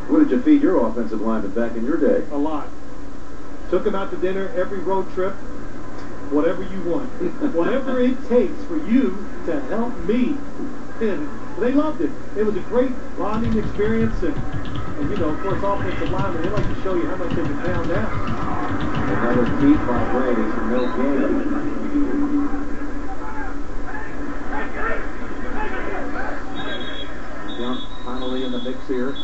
What did you feed your offensive lineman back in your day? A lot. Took him out to dinner every road trip. Whatever you want. Whatever it takes for you to help me. And they loved it. It was a great bonding experience. And you know, of course, offensive linemen, they like to show you how much they can pound out. Another beat by Brady for no gain. Jump finally in the mix here.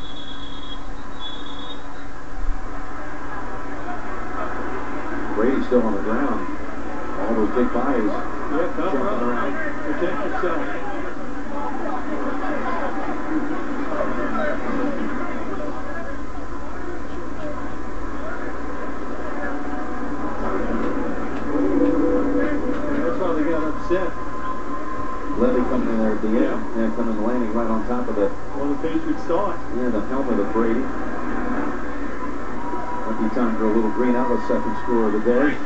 Brady's still on the ground. All those big bodies jumping around. Protect yourself. That's why they got upset. Levy coming in there at the end. Yeah, coming landing right on top of the... Well, the Patriots saw it. Yeah, the helmet of Brady. Might be time for a little green out, the second score of the day.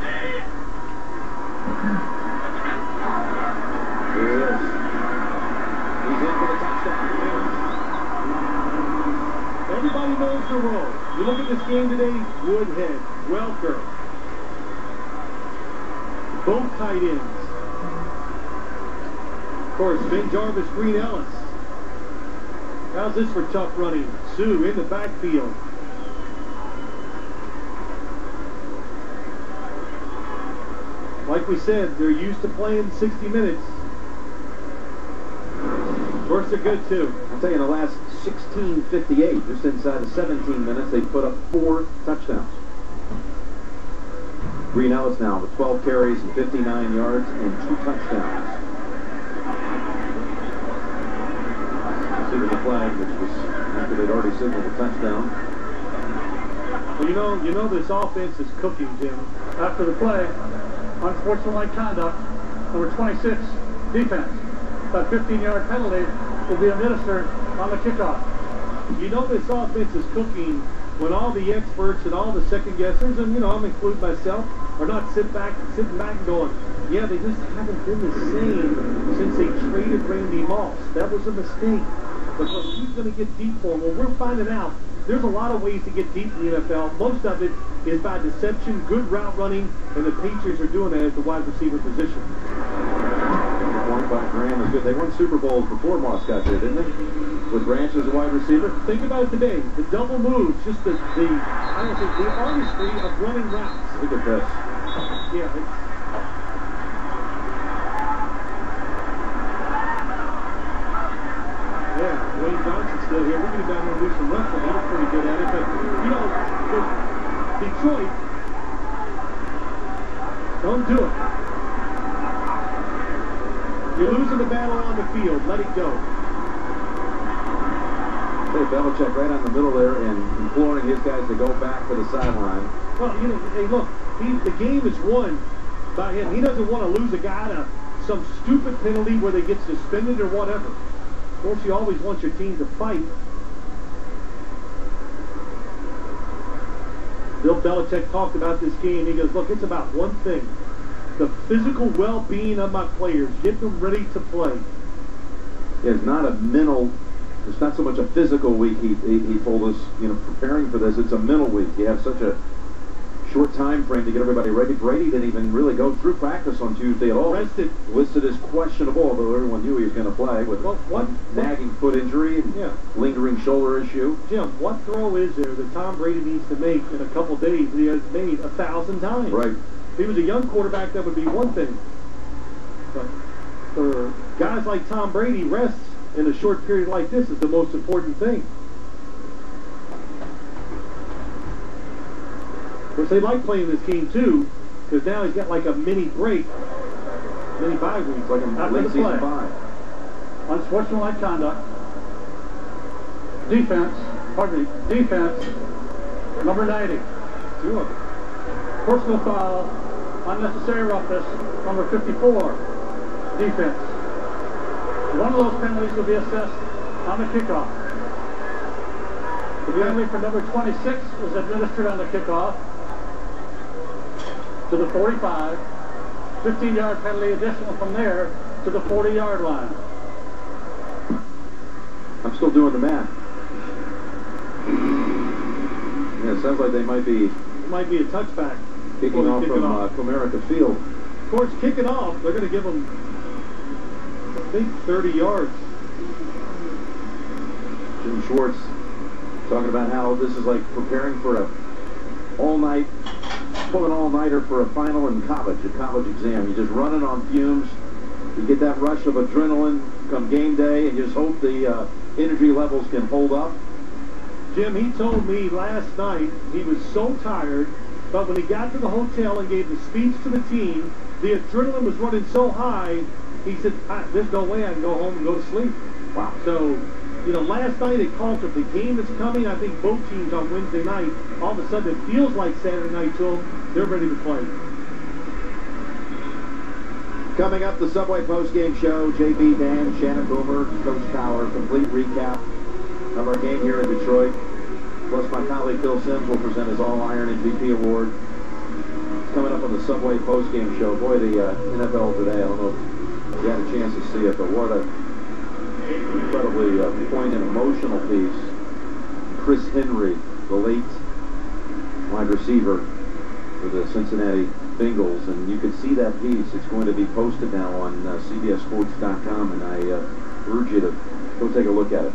Here he is. He's in for the touchdown. Everybody knows the role. You look at this game today, Woodhead, Welker, both tight ends. Of course, Ben Jarvis, Green Ellis. How's this for tough running? Sue in the backfield. Like we said, they're used to playing 60 minutes. Of course, they're good too. I'll tell you, in the last 16:58, just inside of 17 minutes, they put up 4 touchdowns. Green Ellis now with 12 carries and 59 yards and 2 touchdowns. See the flag, which was after they'd already signaled a touchdown. Well, you know this offense is cooking, Jim. After the play, unsportsmanlike conduct, number 26, defense. That 15-yard penalty will be administered on the kickoff. You know this offense is cooking when all the experts and all the second guessers, and you know I'm including myself, are not sitting back and going, yeah, they just haven't been the same since they traded Randy Moss. That was a mistake. Because who's going to get deep for him? Well, we're finding out there's a lot of ways to get deep in the NFL. Most of it is by deception, good route running, and the Patriots are doing that at the wide receiver position. Point by Graham is good. They won Super Bowls before Moss got there, didn't they? With Branch as a wide receiver. Think about it today. The double moves, just the artistry of running routes. Look at this. Yeah, Wayne Johnson's still here. We're going to go down and do some wrestling. He was pretty good at it. But, you know, Detroit, don't do it. You're losing the battle on the field. Let it go. Hey, Belichick right on the middle there and imploring his guys to go back to the sideline. Well, you know, hey, look, the game is won by him. He doesn't want to lose a guy to some stupid penalty where they get suspended or whatever. Of course, you always want your team to fight. Bill Belichick talked about this game. He goes, look, it's about one thing. The physical well-being of my players. Get them ready to play. It's not a mental, it's not so much a physical week, he told us, you know, preparing for this. It's a mental week. You have such a short time frame to get everybody ready. Brady didn't even really go through practice on Tuesday at all. Rested. Listed as questionable, although everyone knew he was going to play with one nagging foot injury and lingering shoulder issue. Jim, what throw is there that Tom Brady needs to make in a couple days that he has made 1,000 times? Right. If he was a young quarterback, that would be one thing. But for guys like Tom Brady, rest in a short period like this is the most important thing. Of course, they like playing this game too, because now he's got like a mini break, mini bye week, like a late season bye. Unsportsmanlike conduct. Defense, number 90. 2 of them. Personal foul, unnecessary roughness, number 54. Defense. One of those penalties will be assessed on the kickoff. The penalty for number 26 is administered on the kickoff to the 45. 15-yard penalty additional from there to the 40-yard line. I'm still doing the math. it sounds like they might be a touchback. kicking off from Comerica Field. Of course, kicking off, they're going to give them, I think, 30 yards. Jim Schwartz talking about how this is like preparing for a all-night, pull an all-nighter for a final in college, a college exam. You're just running on fumes. You get that rush of adrenaline come game day, and you just hope the energy levels can hold up. Jim, he told me last night he was so tired, but when he got to the hotel and gave the speech to the team, the adrenaline was running so high, he said, there's no way I can go home and go to sleep. Wow. So, you know, last night it called for the game that's coming. I think both teams on Wednesday night, all of a sudden it feels like Saturday night to them. They're ready to play. Coming up, the Subway post-game show, JB, Dan, Shannon Boomer, Coach Power, complete recap of our game here in Detroit. Plus my colleague Bill Sims will present his All-Iron MVP Award. Coming up on the Subway post-game show. Boy, the NFL today, I don't know if you had a chance to see it, but what a incredibly poignant, emotional piece. Chris Henry, the late wide receiver for the Cincinnati Bengals, and you can see that piece. It's going to be posted now on CBSSports.com, and I urge you to go take a look at it.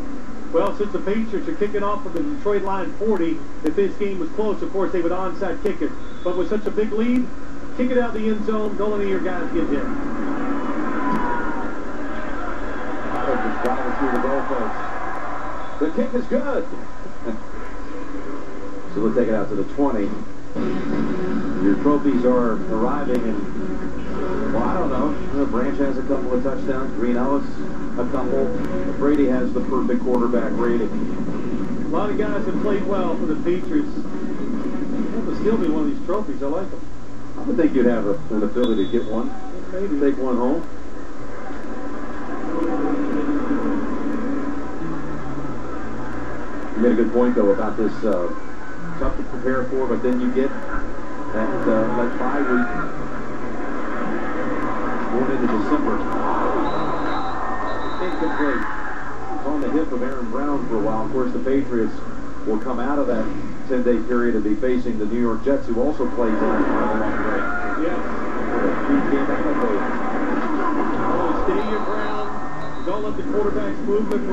Well, since the Patriots are kicking off from the Detroit line 40, if this game was close, of course, they would onside kick it. But with such a big lead, kick it out the end zone. Don't let any of your guys get hit. Just driving through the goalpost. The kick is good. So we'll take it out to the 20. Your trophies are arriving, and, well, I don't know. Branch has a couple of touchdowns. Green Ellis, a couple. Brady has the perfect quarterback rating. A lot of guys have played well for the Patriots. That would still be one of these trophies. I like them. I would think you'd have an ability to get one. Maybe. Take one home. You made a good point, though, about this tough to prepare for, but then you get that bye week going into December. Incomplete. It's on the hip of Aaron Brown for a while. Of course, the Patriots will come out of that 10-day period and be facing the New York Jets, who also played tonight along the way. Yes. Stay your ground. Don't let the quarterback's movement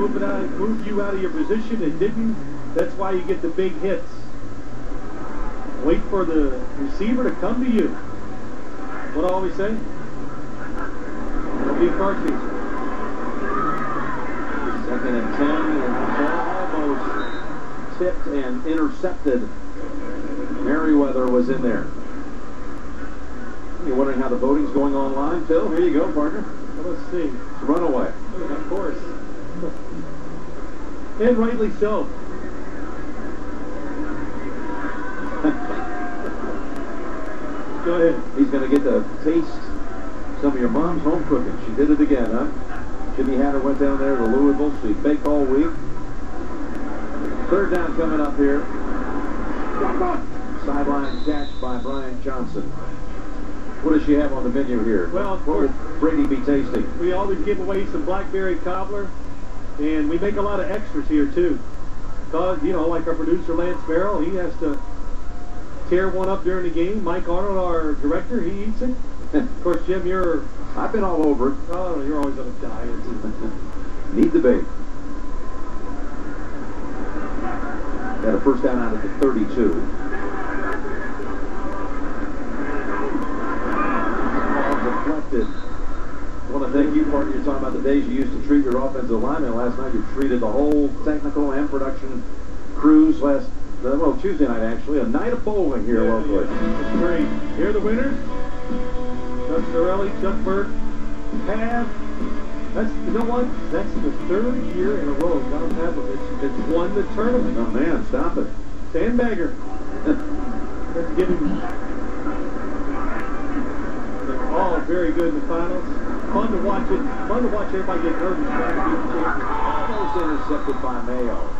move you out of your position. It didn't. That's why you get the big hits. Wait for the receiver to come to you. What I always say? It'll be a car chase. 2nd and 10, and almost tipped and intercepted. Merriweather was in there. You're wondering how the voting's going online, Phil? Here you go, partner. Well, let's see. It's a runaway. Of course. And rightly so. Go ahead. He's going to get to taste some of your mom's home cooking. She did it again, huh? Jimmy Hatter went down there to Louisville. She baked all week. 3rd down coming up here. Sideline catch by Brian Johnson. What does she have on the menu here? Well, of what course, will Brady be tasting? we always give away some blackberry cobbler, and we make a lot of extras here, too. Because, you know, like our producer, Lance Merrill, he has to tear one up during the game. Mike Arnold, our director, he eats it. Of course, Jim, I've been all over it. Oh, you're always on a diet. Need the bait. Got a 1st down out of the 32. Deflected. I want to thank you, partner. You're talking about the days you used to treat your offensive linemen. Last night you treated the whole technical and production crews Tuesday night, actually. A night of bowling here locally. It's great. Here are the winners. Chuck Sorelli, Chuck Burke, Pav. You know what? That's the 3rd year in a row Don Pavlovich has won the tournament. Oh, man, stop it. Sandbagger. Let's give him. They're all very good in the finals. Fun to watch it. Fun to watch everybody get nervous. Almost intercepted by Mayo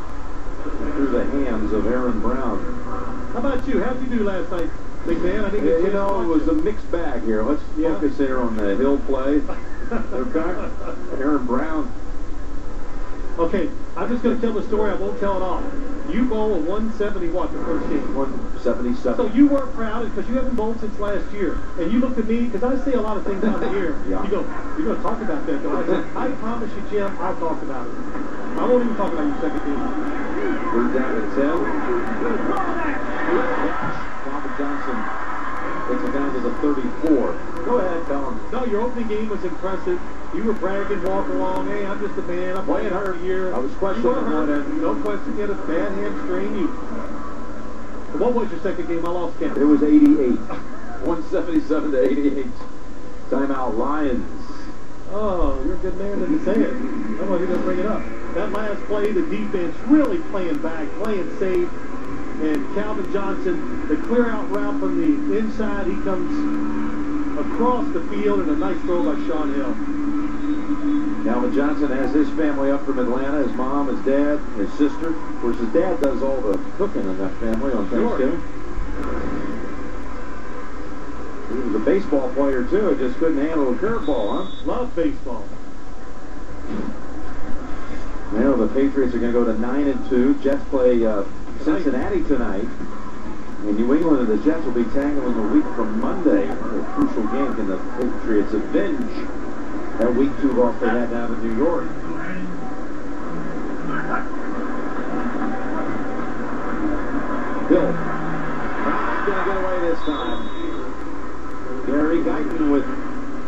through the hands of Aaron Brown. How about you? How'd you do last night, big man? I think it was a mixed bag here. Let's focus here on the Hill play. Aaron Brown. Okay, I'm just going to tell the story. I won't tell it all. You bowl a 170 what the first game? 177. So you weren't proud because you haven't bowled since last year. And you looked at me, because I say a lot of things out here. Yeah. You go, you're going to talk about that, though. I said, I promise you, Jim, I'll talk about it. I won't even talk about your second game. We're down to 10. Calvin Johnson takes it down to the 34. Go ahead, tell him. No, your opening game was impressive. You were bragging, walking along. Hey, I'm just a man. I'm playing hurt here. I was questioning you were hurt. that. No question. You had a bad hamstring. What was your second game? I lost count. It was 88. 177 to 88. Timeout Lions. Oh, you're a good man to say it. I don't know if you're going to bring it up. That last play, the defense really playing back, playing safe. And Calvin Johnson, the clear out route from the inside, he comes across the field, and a nice throw by Sean Hill. Calvin Johnson has his family up from Atlanta, his mom, his dad, his sister. Of course, his dad does all the cooking in that family on Thanksgiving. He was a baseball player, too. Just couldn't handle a curveball, huh? Love baseball. Now the Patriots are going to go to 9-2. Jets play Cincinnati tonight. And New England and the Jets will be tangling a week from Monday. A crucial game. Can the Patriots avenge that week 2 loss they had down in New York? Hill. Not going to get away this time. Gary Guyton with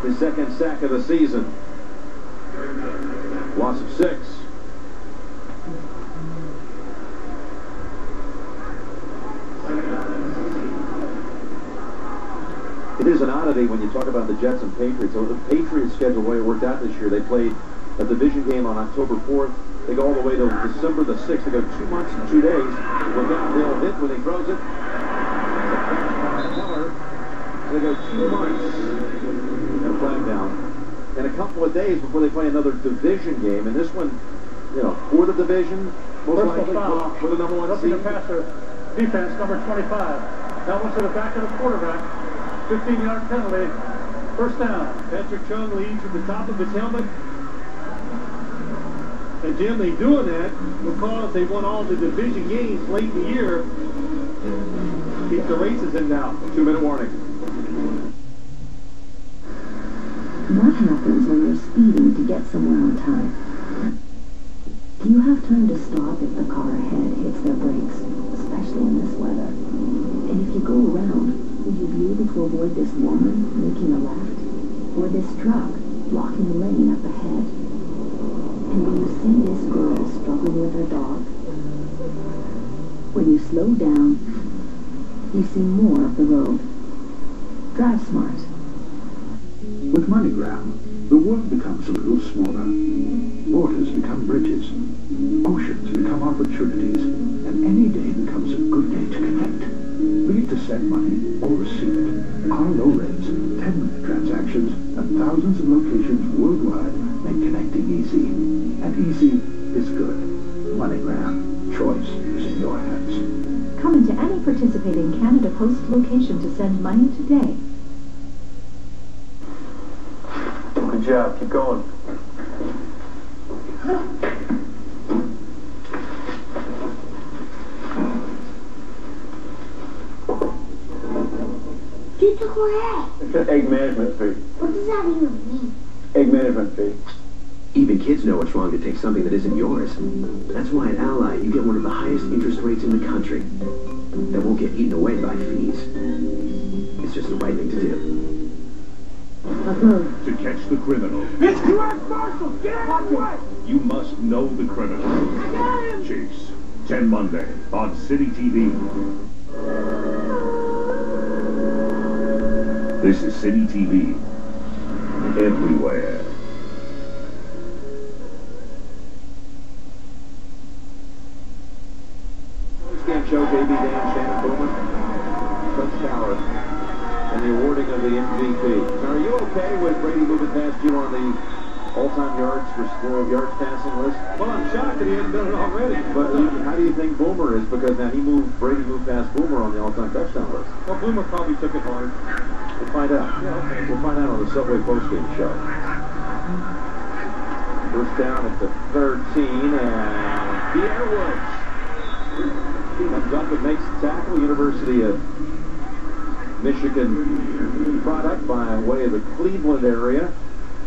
his second sack of the season. Loss of 6. It is an oddity when you talk about the Jets and Patriots. So the Patriots schedule, the way it worked out this year, they played a division game on October 4th. They go all the way to December the 6th. They go 2 months and 2 days. They'll hit when he throws it. They go 2 months and play him down. And a couple of days before they play another division game. And this one, you know, for the division, most likely for the number 1 seed. Looking to passer, defense, number 25. That one to the back of the quarterback. 15-yard penalty. First down. Patrick Chung leads at the top of his helmet. And Jim, they doing that because they won all the division games late in the year. Keep the races in now. 2-minute warning. What happens when you're speeding to get somewhere on time? Do you have time to stop if the car ahead hits their brakes, especially in this weather? And if you go around, will you be able to avoid this woman making a left? Or this truck blocking the lane up ahead? And will you see this girl struggling with her dog? When you slow down, you see more of the road. Drive smart. With MoneyGram, the world becomes a little smaller. Borders become bridges. Oceans become opportunities. And any day becomes a good day to connect. Be it to send money or receive it. Our low rates, 10-minute transactions, and thousands of locations worldwide make connecting easy. And easy is good. MoneyGram. Choice is in your hands. Come into any participating Canada Post location to send money today. Good job. Keep going. You took away. Egg management fee. What does that even mean? Egg management fee. Even kids know it's wrong to take something that isn't yours. That's why at Ally, you get one of the highest interest rates in the country. That won't get eaten away by fees. It's just the right thing to do. To catch the criminal. It's correct, Marshal! Get out of the way! You must know the criminal. Chase. 10 Monday on City TV. This is City TV. Everywhere. Game show, JB Dan, Shannon Bowman, Coach Tower, and the awarding of the MVP. Now, are you okay with Brady moving past you on the all-time yards for yards passing list? Well, I'm shocked that he hasn't done it already. But how do you think Boomer is? Because now Brady moved past Boomer on the all-time touchdown list. Well, Boomer probably took it hard. We'll find out. Yeah, okay. We'll find out on the Subway postgame show. First down at the 13, and Pierre Woods comes up and makes the tackle. University of Michigan product by way of the Cleveland area.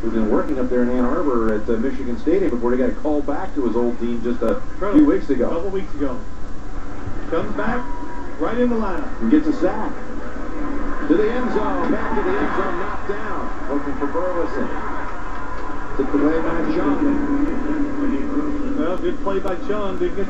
Who's been working up there in Ann Arbor at Michigan Stadium before he got called back to his old team just a few weeks ago. A couple weeks ago. Comes back right in the lineup. And gets a sack. To the end zone. Back to the end zone. Knocked down. Looking for Burleson. Took the way by John. Well, good play by John. Didn't get